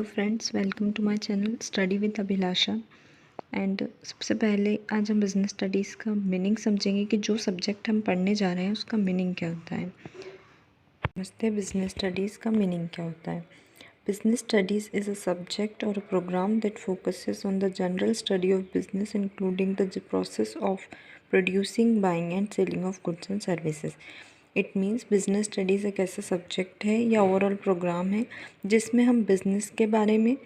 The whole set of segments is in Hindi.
Hello friends, welcome to my channel study with Abhilasha. And सबसे पहले आज हम बिज़नेस स्टडीज़ का मीनिंग समझेंगे कि जो सब्जेक्ट हम पढ़ने जा रहे हैं उसका मीनिंग क्या होता है। समझते हैं बिज़नेस स्टडीज़ का मीनिंग क्या होता है। Business studies is a subject और a program that focuses on the general study of business including the process of producing, buying and selling of goods and services. It means business studies एक ऐसा सब्जेक्ट है या ओवरऑल प्रोग्राम है जिसमें हम बिज़नेस के बारे में,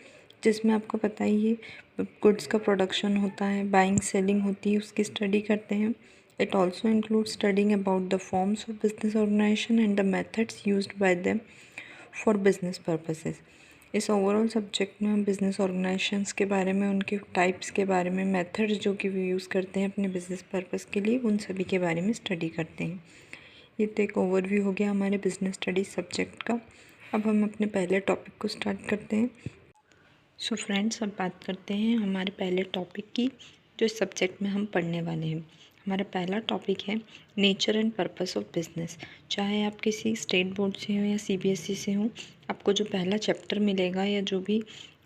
जिसमें आपको पता ही है गुड्स का प्रोडक्शन होता है, बाइंग सेलिंग होती है, उसकी स्टडी करते हैं। It also include studying about the forms of business organisation and the methods used by them for business purposes. इस ओवरऑल सब्जेक्ट में हम बिज़नेस ऑर्गेनाइजेशंस के बारे में, उनके टाइप्स के बारे में, मेथड्स जो कि वो यूज़ करते हैं अपने बिज़नेस पर्पस के लिए, उन सभी के बारे में स्टडी करते हैं। ये तो एक ओवरव्यू हो गया हमारे बिज़नेस स्टडीज़ सब्जेक्ट का। अब हम अपने पहले टॉपिक को स्टार्ट करते हैं। सो फ्रेंड्स, अब बात करते हैं हमारे पहले टॉपिक की, जो इस सब्जेक्ट में हम पढ़ने वाले हैं। हमारा पहला टॉपिक है nature and purpose of business. चाहे आप किसी स्टेट बोर्ड से हो या सीबीएसई से हो, आपको जो पहला चैप्टर मिलेगा या जो भी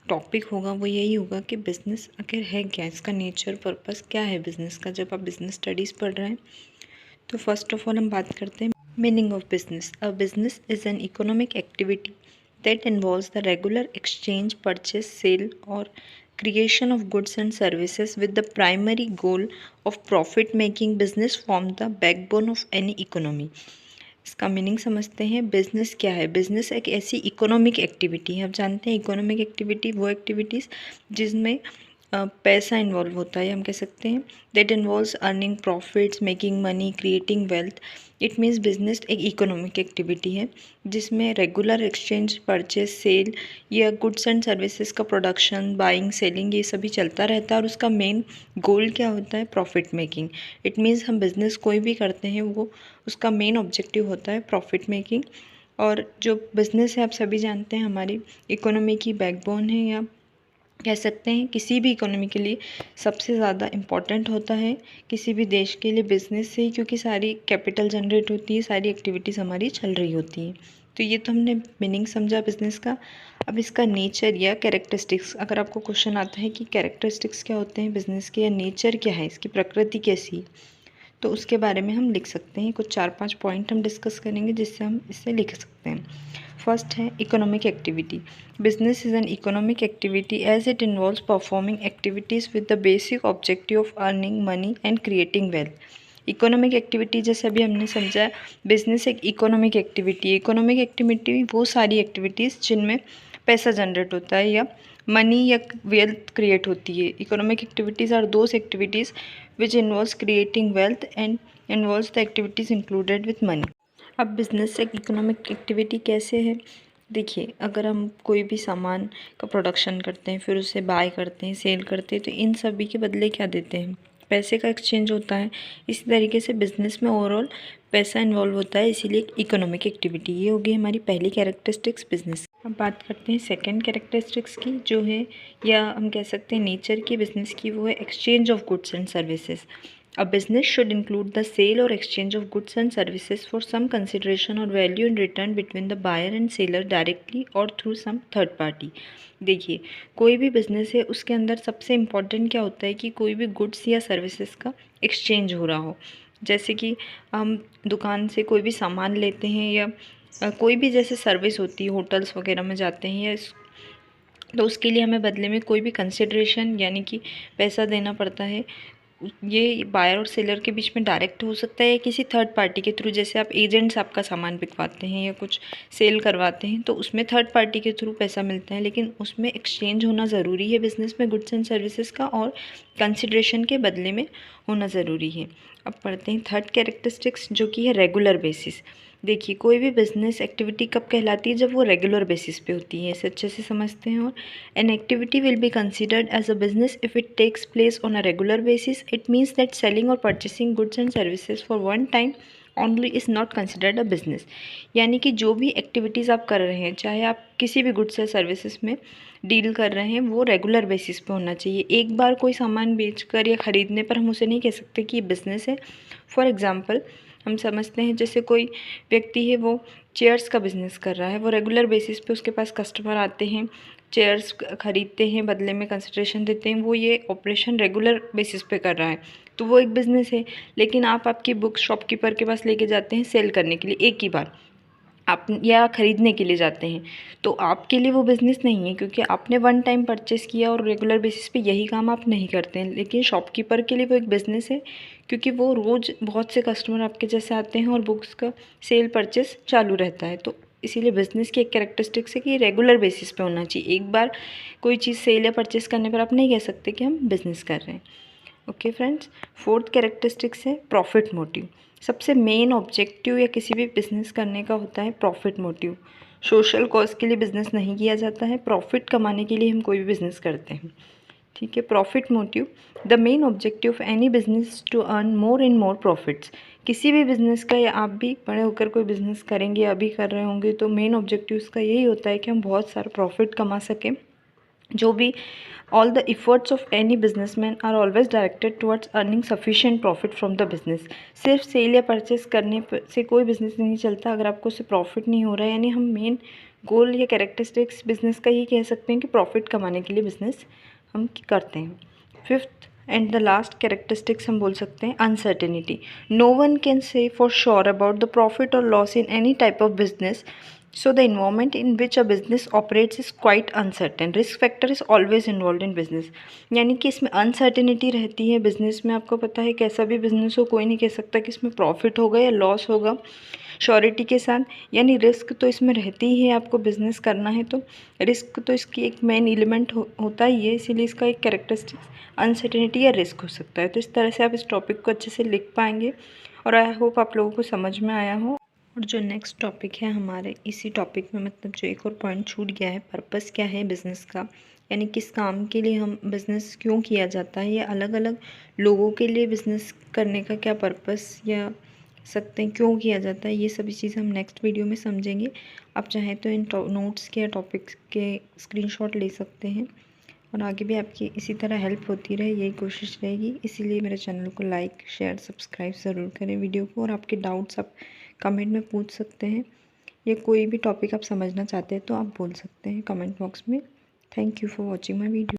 टॉपिक होगा वो यही होगा कि बिज़नेस आखिर है क्या, इसका नेचर पर्पस क्या है बिज़नेस का। जब आप बिज़नेस स्टडीज़ पढ़ रहे हैं तो फर्स्ट ऑफ ऑल हम बात करते हैं meaning of business. A business is an economic activity that involves the regular exchange, purchase, sale or creation of goods and services with the primary goal of profit making. Business form the backbone of any economy. इसका मीनिंग समझते हैं। बिजनेस क्या है? बिजनेस एक ऐसी इकोनॉमिक एक्टिविटी है। आप जानते हैं इकोनॉमिक एक्टिविटी वो एक्टिविटीज़ जिसमें पैसा इन्वॉल्व होता है, हम कह सकते हैं that involves earning profits, making money, creating wealth. It means business एक इकोनॉमिक एक्टिविटी है जिसमें रेगुलर एक्सचेंज, परचेज, सेल या गुड्स एंड सर्विसेज का प्रोडक्शन, बाइंग, सेलिंग, ये सभी चलता रहता है और उसका मेन गोल क्या होता है? Profit making. इट मीन्स हम बिज़नेस कोई भी करते हैं वो उसका मेन ऑब्जेक्टिव होता है प्रॉफिट मेकिंग। और जो बिज़नेस है आप सभी जानते हैं हमारी इकोनॉमी की बैकबोन है, या कह सकते हैं किसी भी इकोनॉमी के लिए सबसे ज़्यादा इम्पॉर्टेंट होता है किसी भी देश के लिए बिज़नेस से ही, क्योंकि सारी कैपिटल जनरेट होती है, सारी एक्टिविटीज़ हमारी चल रही होती हैं। तो ये तो हमने मीनिंग समझा बिज़नेस का। अब इसका नेचर या कैरेक्टरिस्टिक्स, अगर आपको क्वेश्चन आता है कि कैरेक्टरिस्टिक्स क्या होते हैं बिज़नेस के या नेचर क्या है, इसकी प्रकृति कैसी है, तो उसके बारे में हम लिख सकते हैं। कुछ 4-5 पॉइंट हम डिस्कस करेंगे जिससे हम इसे लिख सकते हैं। फर्स्ट है economic activity. Business is an economic activity as it involves performing activities with the basic objective of earning money and creating wealth. Economic activity जैसे अभी हमने समझा, बिजनेस एक इकोनॉमिक एक्टिविटी है। इकोनॉमिक एक्टिविटी वो सारी एक्टिविटीज़ जिनमें पैसा जनरेट होता है या मनी या वेल्थ क्रिएट होती है। Economic activities are those activities which involves creating wealth and involves the activities included with money. अब बिज़नेस एक इकोनॉमिक एक्टिविटी कैसे है? देखिए, अगर हम कोई भी सामान का प्रोडक्शन करते हैं, फिर उसे बाय करते हैं, सेल करते हैं, तो इन सभी के बदले क्या देते हैं? पैसे का एक्सचेंज होता है। इसी तरीके से बिज़नेस में ओवरऑल पैसा इन्वॉल्व होता है, इसीलिए इकोनॉमिक एक्टिविटी। ये होगी हमारी पहली कैरेक्टरिस्टिक्स बिज़नेस। अब बात करते हैं सेकंड कैरेक्टरिस्टिक्स की, जो है या हम कह सकते हैं नेचर की बिज़नेस की, वो है exchange of goods and services. A business should include the sale or exchange of goods and services for some consideration or value in return between the buyer and seller directly or through some third party. देखिए, कोई भी बिज़नेस है उसके अंदर सबसे इम्पॉर्टेंट क्या होता है कि कोई भी गुड्स या सर्विसेज का एक्सचेंज हो रहा हो। जैसे कि हम दुकान से कोई भी सामान लेते हैं या कोई भी जैसे सर्विस होती है, होटल्स वगैरह में जाते हैं या तो उसके लिए हमें बदले में कोई भी कंसिडरेशन यानी कि पैसा देना पड़ता है। ये बायर और सेलर के बीच में डायरेक्ट हो सकता है या किसी थर्ड पार्टी के थ्रू, जैसे आप एजेंट्स आपका सामान बिकवाते हैं या कुछ सेल करवाते हैं तो उसमें थर्ड पार्टी के थ्रू पैसा मिलता है, लेकिन उसमें एक्सचेंज होना ज़रूरी है बिज़नेस में गुड्स एंड सर्विसेज का, और कंसिडरेशन के बदले में होना ज़रूरी है। अब पढ़ते हैं थर्ड कैरेक्टरिस्टिक्स, जो कि है रेगुलर बेसिस। देखिए, कोई भी बिज़नेस एक्टिविटी कब कहलाती है? जब वो रेगुलर बेसिस पे होती है। इसे अच्छे से समझते हैं। और an activity will be considered as a business if it takes place on a regular basis. It means that selling और purchasing goods and services for one time only is not considered a business. यानी कि जो भी एक्टिविटीज़ आप कर रहे हैं, चाहे आप किसी भी गुड्स या सर्विसेज में डील कर रहे हैं, वो रेगुलर बेसिस पे होना चाहिए। एक बार कोई सामान बेचकर या ख़रीदने पर हम उसे नहीं कह सकते कि ये बिज़नेस है। फॉर एग्ज़ाम्पल, हम समझते हैं जैसे कोई व्यक्ति है वो चेयर्स का बिज़नेस कर रहा है, वो रेगुलर बेसिस पे उसके पास कस्टमर आते हैं, चेयर्स ख़रीदते हैं, बदले में कंसिडरेशन देते हैं, वो ये ऑपरेशन रेगुलर बेसिस पे कर रहा है, तो वो एक बिज़नेस है। लेकिन आप आपकी बुक्स शॉपकीपर के पास लेके जाते हैं सेल करने के लिए एक ही बार, आप या ख़रीदने के लिए जाते हैं, तो आपके लिए वो बिज़नेस नहीं है, क्योंकि आपने वन टाइम परचेज़ किया और रेगुलर बेसिस पे यही काम आप नहीं करते हैं। लेकिन शॉपकीपर के लिए वो एक बिज़नेस है, क्योंकि वो रोज़ बहुत से कस्टमर आपके जैसे आते हैं और बुक्स का सेल परचेज़ चालू रहता है। तो इसीलिए बिज़नेस की एक कैरेक्टरिस्टिक्स है कि रेगुलर बेसिस पे होना चाहिए। एक बार कोई चीज़ सेल या परचेज़ करने पर आप नहीं कह सकते कि हम बिज़नेस कर रहे हैं। ओके फ्रेंड्स, फोर्थ कैरेक्टरिस्टिक्स है प्रॉफिट मोटिव। सबसे मेन ऑब्जेक्टिव या किसी भी बिज़नेस करने का होता है प्रॉफिट मोटिव। सोशल कॉज के लिए बिज़नेस नहीं किया जाता है, प्रॉफिट कमाने के लिए हम कोई भी बिज़नेस करते हैं। ठीक है, profit motive. The main objective of any business to earn more and more profits. किसी भी बिज़नेस का, या आप भी बड़े होकर कोई बिज़नेस करेंगे, अभी कर रहे होंगे, तो मेन ऑब्जेक्टिव उसका यही होता है कि हम बहुत सारा प्रॉफिट कमा सकें। जो भी all the efforts of any businessman are always directed towards earning sufficient profit from the business। सिर्फ सेल या परचेस करने से कोई बिज़नेस नहीं चलता अगर आपको उससे प्रॉफिट नहीं हो रहा है। यानी हम मेन गोल या कैरेक्टरिस्टिक्स बिज़नेस का ये कह सकते हैं कि प्रॉफिट कमाने के लिए बिज़नेस हम करते हैं। Fifth and the last characteristics हम बोल सकते हैं uncertainty. No one can say for sure about the profit और loss in any type of business, so the environment in which a business operates is quite uncertain। risk factor is always involved in business। यानी कि इसमें अनसर्टेनिटी रहती है बिज़नेस में। आपको पता है कैसा भी बिज़नेस हो, कोई नहीं कह सकता कि इसमें प्रॉफिट होगा या लॉस होगा श्योरिटी के साथ। यानी रिस्क तो इसमें रहती ही है, आपको बिज़नेस करना है तो रिस्क तो इसकी एक मेन एलिमेंट होता ही है। इसीलिए इसका एक कैरेक्टरिस्टिक्स अनसर्टेनिटी या रिस्क हो सकता है। तो इस तरह से आप इस टॉपिक को अच्छे से लिख पाएंगे और आई होप आप लोगों को समझ में आया हो। और जो नेक्स्ट टॉपिक है हमारे, इसी टॉपिक में मतलब जो एक और पॉइंट छूट गया है, पर्पस क्या है बिज़नेस का, यानी किस काम के लिए हम बिज़नेस क्यों किया जाता है, या अलग अलग लोगों के लिए बिज़नेस करने का क्या पर्पस या सकते हैं क्यों किया जाता है, ये सभी चीज़ हम नेक्स्ट वीडियो में समझेंगे। आप चाहें तो इन नोट्स के या टॉपिक्स के स्क्रीनशॉट ले सकते हैं और आगे भी आपकी इसी तरह हेल्प होती रहे, यही कोशिश रहेगी। इसीलिए मेरे चैनल को लाइक शेयर सब्सक्राइब ज़रूर करें वीडियो को, और आपके डाउट्स आप कमेंट में पूछ सकते हैं, या कोई भी टॉपिक आप समझना चाहते हैं तो आप बोल सकते हैं कमेंट बॉक्स में। Thank you for watching my video.